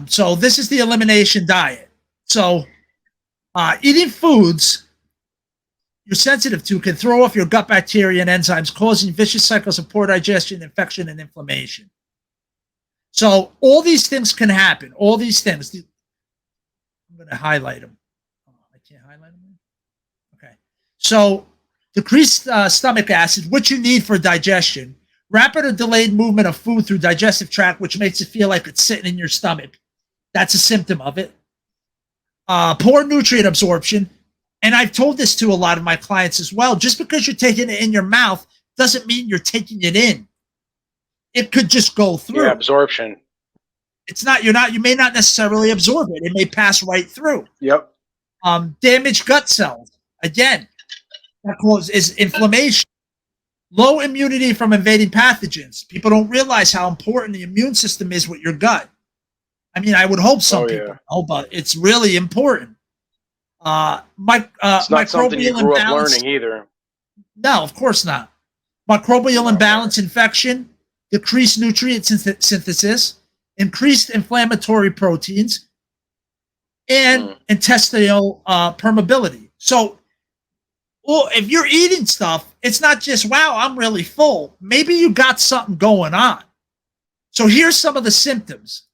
So this is the elimination diet. So eating foods you're sensitive to can throw off your gut bacteria and enzymes, causing vicious cycles of poor digestion, infection, and inflammation. So all these things can happen. All these things. I'm going to highlight them. Oh, I can't highlight them. Okay. So decreased stomach acid, which you need for digestion. Rapid or delayed movement of food through digestive tract, which makes it feel like it's sitting in your stomach. That's a symptom of it. Poor nutrient absorption. And I've told this to a lot of my clients as well. Just because you're taking it in your mouth doesn't mean you're taking it in. It could just go through. Yeah, absorption. It's not, you may not necessarily absorb it. It may pass right through. Yep. Damaged gut cells. Again, that causes inflammation. Low immunity from invading pathogens. People don't realize how important the immune system is with your gut. I mean, I would hope some people know, but it's really important. It's not something you grew up learning either. No, of course not. Microbial imbalance, infection, decreased nutrient synthesis, increased inflammatory proteins, and intestinal permeability. So, if you're eating stuff, it's not just, wow, I'm really full. Maybe you got something going on. So here's some of the symptoms.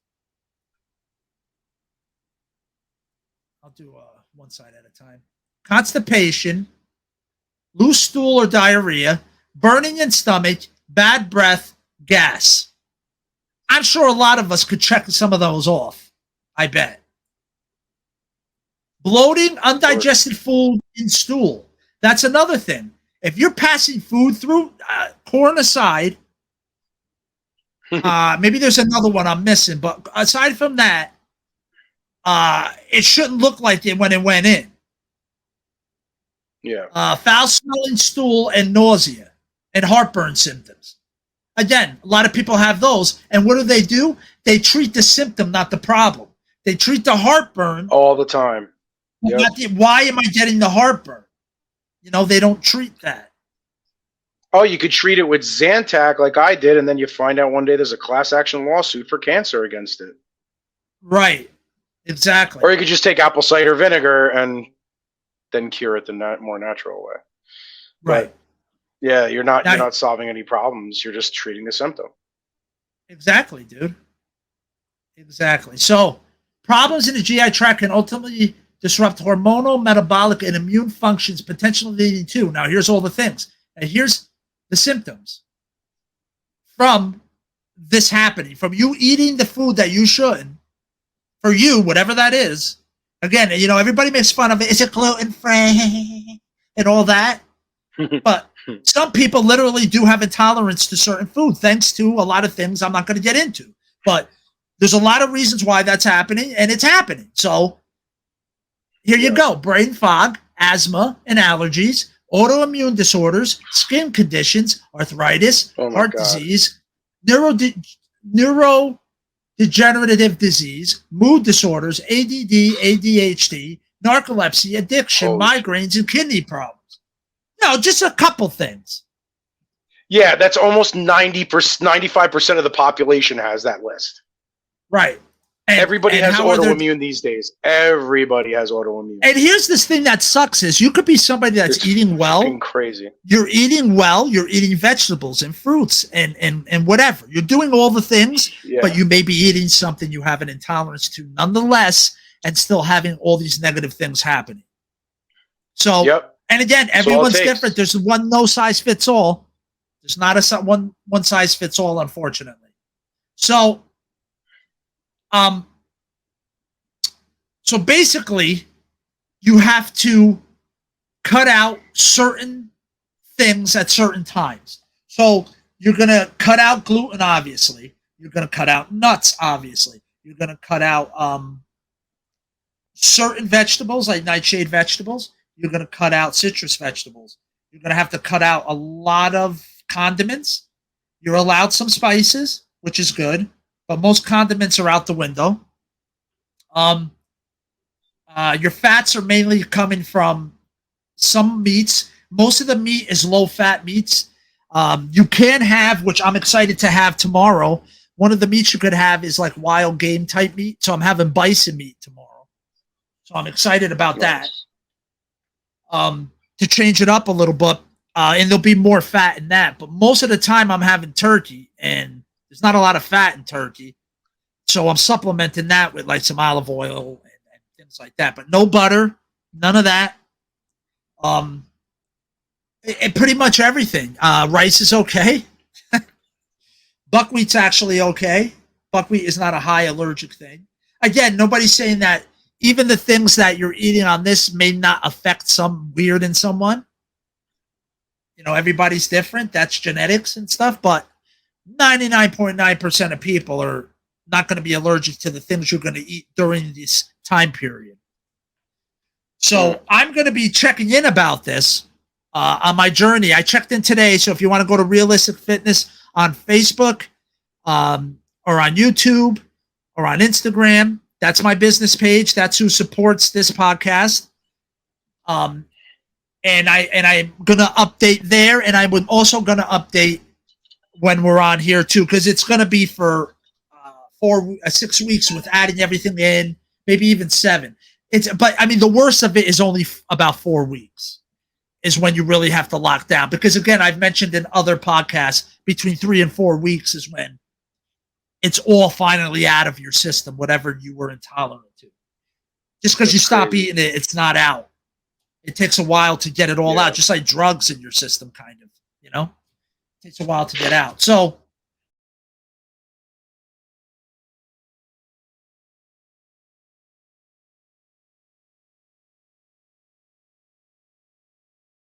I'll do one side at a time. Constipation, loose stool or diarrhea, burning in stomach, bad breath, gas. I'm sure a lot of us could check some of those off. I bet. Bloating, undigested food in stool. That's another thing. If you're passing food through, corn aside, maybe there's another one I'm missing, but aside from that, it shouldn't look like it when it went in. Yeah. Foul smelling stool and nausea and heartburn symptoms. Again, a lot of people have those. And what do? They treat the symptom, not the problem. They treat the heartburn all the time. Yep. Why am I getting the heartburn? They don't treat that. Oh, you could treat it with Zantac like I did, and then you find out one day there's a class action lawsuit for cancer against it. Right. Exactly. Or you could just take apple cider vinegar and then cure it the more natural way. Right. But, yeah, you're not solving any problems. You're just treating the symptom. Exactly, dude. Exactly. So problems in the GI tract can ultimately disrupt hormonal, metabolic, and immune functions, potentially leading to. Now, here's all the things. And here's the symptoms from this happening, from you eating the food that you shouldn't. For you, whatever that is, again, everybody makes fun of it. Is it gluten-free and all that? But some people literally do have intolerance to certain food, thanks to a lot of things I'm not going to get into. But there's a lot of reasons why that's happening, and it's happening. So here you go. Brain fog, asthma and allergies, autoimmune disorders, skin conditions, arthritis, heart disease, neurodegenerative disease, mood disorders, ADD, ADHD, narcolepsy, addiction, migraines, and kidney problems. Just a couple things. Yeah, that's almost 95% of the population has that list. Right. Everybody has autoimmune these days. Everybody has autoimmune. And here's this thing that sucks is you could be somebody that's eating well. Crazy. You're eating well. You're eating vegetables and fruits and whatever. You're doing all the things, but you may be eating something you have an intolerance to nonetheless and still having all these negative things happening. So, and again, everyone's different. There's no size fits all. There's not a one size fits all, unfortunately. So, so basically, you have to cut out certain things at certain times. So you're going to cut out gluten, obviously. You're going to cut out nuts, obviously. You're going to cut out certain vegetables, like nightshade vegetables. You're going to cut out citrus vegetables. You're going to have to cut out a lot of condiments. You're allowed some spices, which is good, but most condiments are out the window. Your fats are mainly coming from some meats. Most of the meat is low-fat meats. You can have, which I'm excited to have tomorrow, one of the meats you could have is like wild game type meat. So I'm having bison meat tomorrow. So I'm excited about that. To change it up a little bit. And there'll be more fat in that. But most of the time I'm having turkey, and there's not a lot of fat in turkey. So I'm supplementing that with like some olive oil and things like that. But no butter, none of that. And pretty much everything. Rice is okay. Buckwheat's actually okay. Buckwheat is not a high allergic thing. Again, nobody's saying that even the things that you're eating on this may not affect some weird in someone. You know, everybody's different. That's genetics and stuff. But 99.9% of people are not going to be allergic to the things you're going to eat during this time period. So I'm going to be checking in about this on my journey. I checked in today. So if you want to go to Realistic Fitness on Facebook or on YouTube or on Instagram, that's my business page. That's who supports this podcast. And I'm going to update there. And I'm also going to update when we're on here too, because it's going to be for 6 weeks with adding everything in, maybe even 7. But I mean, the worst of it is only about 4 weeks is when you really have to lock down. Because again, I've mentioned in other podcasts, between 3 and 4 weeks is when it's all finally out of your system, whatever you were intolerant to. Just because you stop eating it, it's not out. It takes a while to get it all out, just like drugs in your system, kind of, you know? It takes a while to get out. So